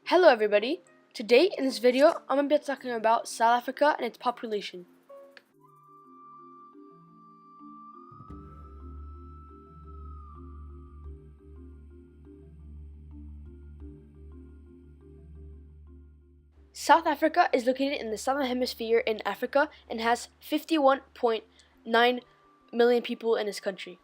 Hello everybody! Today in this video I'm going to be talking about South Africa and its population. South Africa is located in the southern hemisphere in Africa and has 51.9 million people in its country.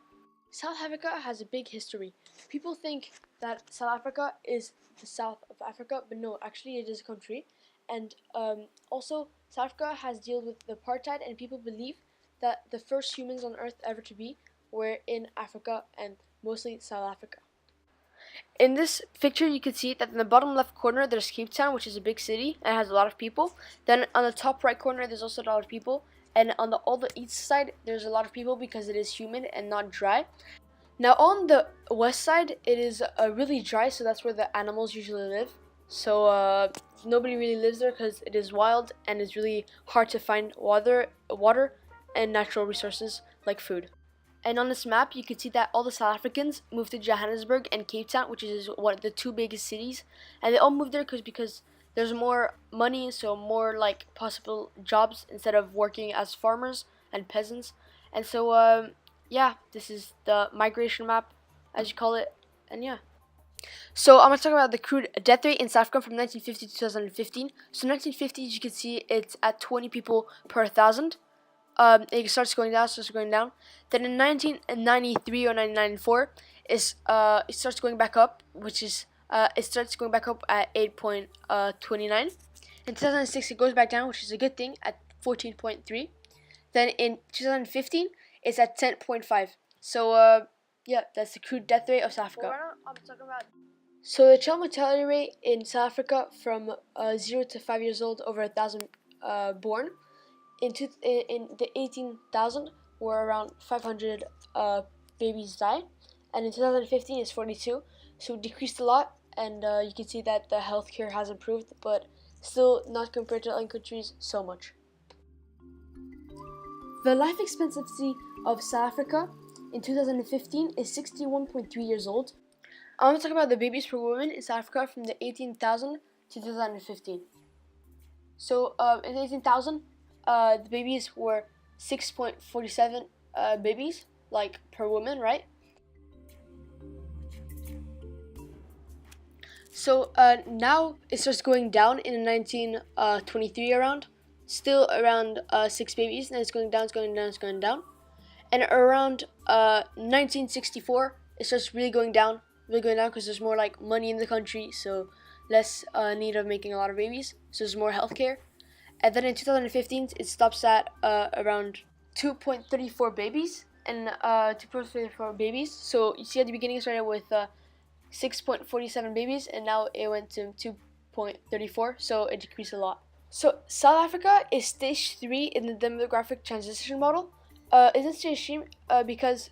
South Africa has a big history. People think that South Africa is the south of Africa, but no, actually it is a country. And also, South Africa has dealt with the apartheid, and people believe that the first humans on Earth ever to be were in Africa and mostly South Africa. In this picture, you can see that in the bottom left corner, there's Cape Town, which is a big city and has a lot of people. Then on the top right corner, there's also a lot of people. And on all the east side, there's a lot of people because it is humid and not dry. Now on the west side, it is really dry, so that's where the animals usually live. So nobody really lives there because it is wild and it's really hard to find water and natural resources like food. And on this map, you can see that all the South Africans moved to Johannesburg and Cape Town, which is one of the two biggest cities. And they all moved there because there's more money, so more like possible jobs instead of working as farmers and peasants. And so, yeah, this is the migration map, as you call it. And yeah. So I'm going to talk about the crude death rate in South Africa from 1950 to 2015. So 1950, as you can see, it's at 20 people per 1,000. It starts going down. Then in 1993 or 1994, it starts going back up, which is it starts going back up at 8.29. In 2006, it goes back down, which is a good thing, at 14.3. Then in 2015, it's at 10.5. So yeah, that's the crude death rate of South Africa. Well, I'm talking about. So the child mortality rate in South Africa from 0 to 5 years old over 1,000 born. In the 18,000 were around 500 babies died, and in 2015 it's 42, so it decreased a lot. And you can see that the healthcare has improved, but still not compared to other countries so much. The life expectancy of South Africa in 2015 is 61.3 years old. I want to talk about the babies per woman in South Africa from the 18,000 to 2015. So in 18,000, the babies were 6.47 babies, like per woman, right? So now it starts going down in 1923 around, still around 6 babies, and it's going down, And around 1964, it starts really going down because there's more like money in the country, so less need of making a lot of babies, so there's more healthcare. And then in 2015, it stops at around 2.34 babies. And 2.34 babies. So you see at the beginning it started with 6.47 babies, and now it went to 2.34. So it decreased a lot. So South Africa is stage 3 in the demographic transition model. It's stage 3 because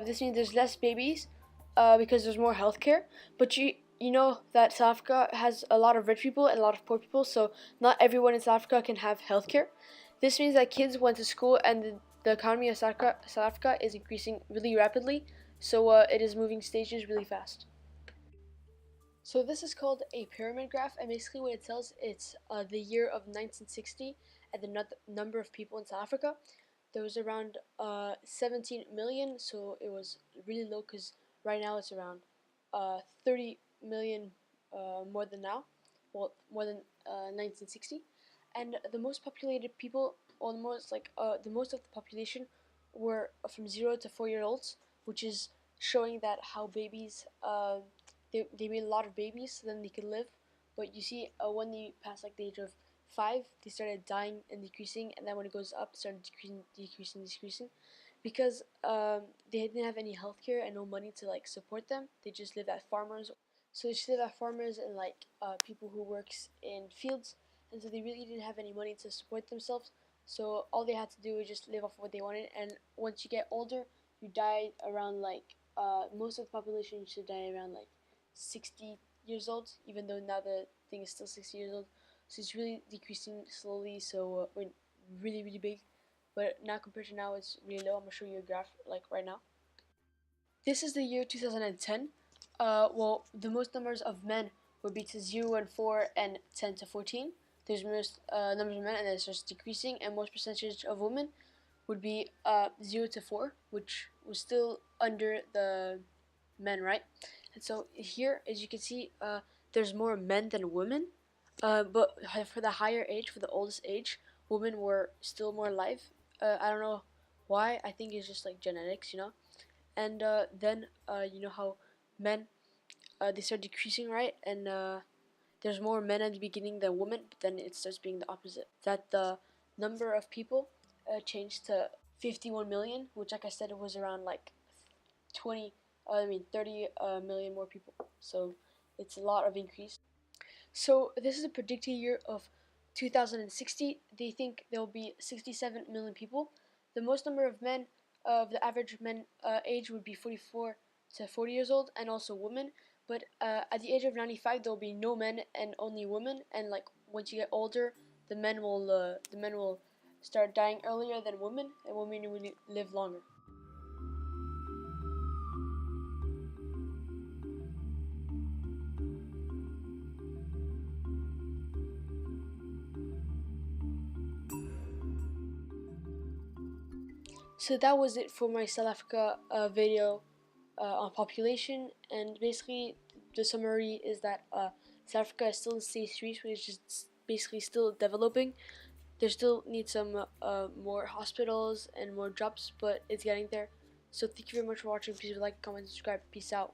this means there's less babies because there's more healthcare. But you know that South Africa has a lot of rich people and a lot of poor people, so not everyone in South Africa can have healthcare. This means that kids went to school, and the economy of South Africa is increasing really rapidly, so it is moving stages really fast. So this is called a pyramid graph, and basically what it tells, it's the year of 1960 and the number of people in South Africa. There was around 17 million, so it was really low because right now it's around 30 million more than now, well, more than 1960. And the most populated people, or the most of the population, were from 0 to 4 year olds, which is showing that how babies they made a lot of babies so then they could live. But you see, when they pass like the age of 5, they started dying and decreasing, and then when it goes up, it started decreasing, because they didn't have any healthcare and no money to like support them. They just lived at farmers. So they just lived at farmers and like people who works in fields, and so they really didn't have any money to support themselves. So all they had to do was just live off what they wanted. And once you get older, you die around like most of the population should die around like 60 years old, even though now the thing is still 60 years old. So it's really decreasing slowly, so really, really big. But now compared to now, it's really low. I'm going to show you a graph like right now. This is the year 2010. Well, the most numbers of men would be to 0 and 4 and 10 to 14. There's most numbers of men, and then it starts decreasing, and most percentage of women would be 0 to 4, which was still under the men, right? And so here, as you can see, there's more men than women, but for the higher age, for the oldest age, women were still more alive. I don't know why. I think it's just like genetics, you know. And then you know how men they start decreasing, right? And there's more men at the beginning than women, but then it starts being the opposite. That the number of people changed to 51 million, which, like I said, it was around like 30 million more people. So it's a lot of increase. So this is a predicted year of 2060. They think there will be 67 million people. The most number of men of the average men age would be 44 to 40 years old, and also women. But at the age of 95, there will be no men and only women. And like once you get older, the men will start dying earlier than women, and women will live longer. So that was it for my South Africa video on population, and basically the summary is that South Africa is still in stage 3, which is basically still developing. There still needs some more hospitals and more jobs, but it's getting there. So thank you very much for watching. Please like, comment, subscribe. Peace out.